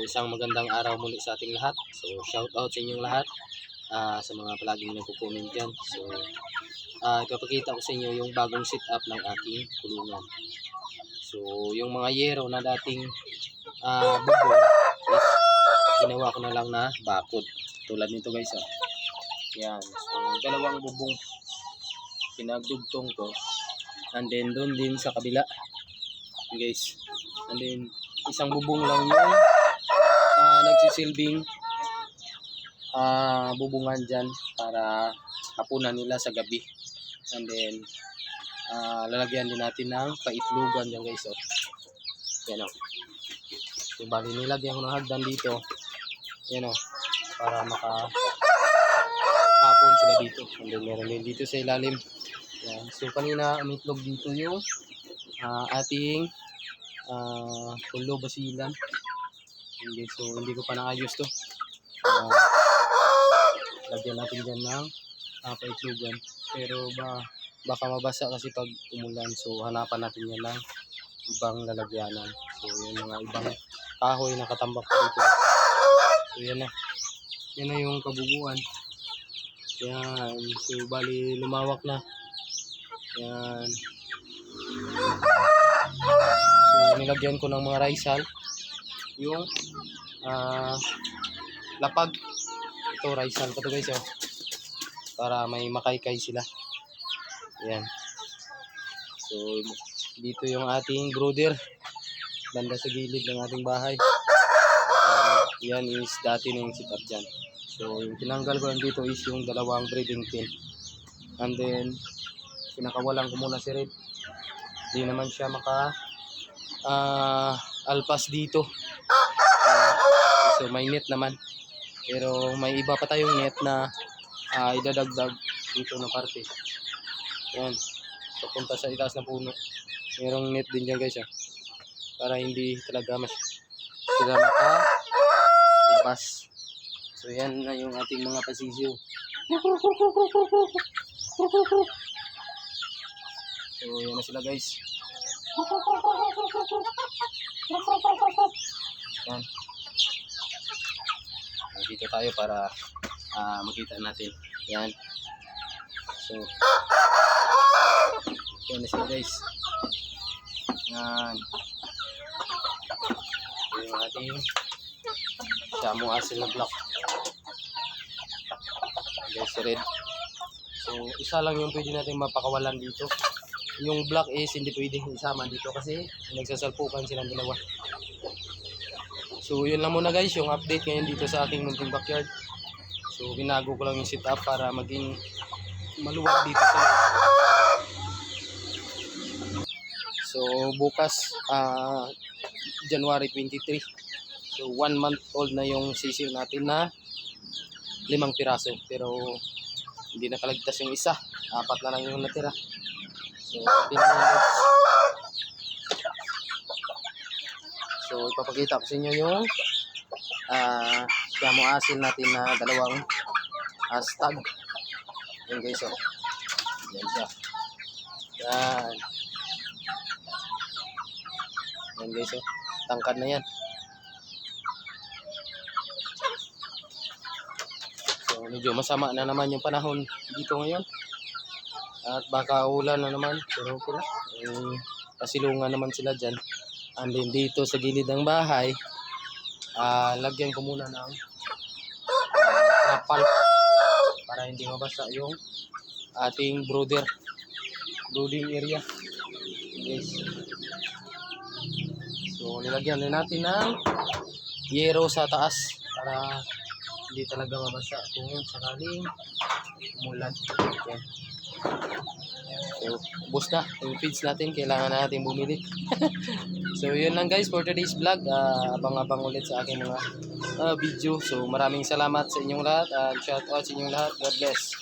isang magandang araw muli sa ating lahat. So shout out sa inyong lahat, sa mga palaging nagko-comment dyan. So ipapakita ko sa inyo yung bagong setup ng aking kulungan. So yung mga yero na dating bubong is ginawa ko na lang na bakod. Tulad nito guys. Yan. So dalawang bubong pinagdugtong ko. And then doon din sa kabila guys. And then isang bubong lang yung nagsisilbing bubungan dyan para hapunan nila sa gabi. And then lalagyan din natin ng paitlugan dyan guys. Yan o. So bali nilagyan ko ng hagdan dito. Yan o. Para makahapon sila dito. And then meron din dito sa ilalim. Yan. So kanina umitlog dito yung ating pulo basilan. Okay, so hindi ko pa naayos to. Lagyan natin dyan ng paitlugan. Pero baka mabasa kasi pag umulan. So hanapan natin yan ng ibang lalagyanan. So yung mga ibang kahoy na katambak dito. So yan na. Yan na yung kabubuan. Yan. So bali lumawak na. Yan. So nilagyan ko ng mga raisal yung lapag. Ito raisal pa to guys para may makaykay sila. Yan. So dito yung ating brooder banda sa gilid ng ating bahay. Yan is dati na yung setup dyan. So yung tinanggal ko dito is yung dalawang breeding pin. And then pinakawalan ko muna si Red. Hindi naman siya alpas dito. So may net naman. Pero may iba pa tayong net na idadagdag dito na parte. Yan. Papunta sa itaas ng puno. Merong net din dyan guys. Para hindi talaga sila makalabas. So yan na yung ating mga pasisiw. So yan na sila guys. Yan. Dito tayo para makita natin. Yan. So yan na sila guys. Yan. Yung ating Shamu Asil na block. Guys, red. So isa lang yung pwede natin mapakawalan dito. Yung black is hindi pwedeng isama dito kasi nagsasalpukan silang dalawa. So yun lang muna guys yung update ngayon dito sa aking munting backyard. So binago ko lang yung setup para maging maluwag dito sa So bukas January 23. So 1 month old na yung sisiw natin na 5 piraso. Pero hindi nakaligtas yung isa. 4 na lang yung natira. So, ipapakita ko sa inyo yung Shamu Asil natin na dalawang stag. Yan guys, yan siya. Yan. Yan guys, tangkad na yan. So, medyo masama na naman yung panahon dito ngayon. At baka ulan na naman, pero okay lang. Pasilungan naman sila dyan. And then dito sa gilid ng bahay, lagyan ko muna ng trapal para hindi mabasa yung ating brooding area. Yes. So nilagyan din natin ng yero sa taas para hindi talaga mabasa kung sakaling umulan. Okay. So, ubos na yung feeds natin. Kailangan natin bumili. So, yun lang guys for today's vlog. Abang-abang ulit sa aking mga video. So, maraming salamat sa inyong lahat. Shout out sa inyong lahat. God bless.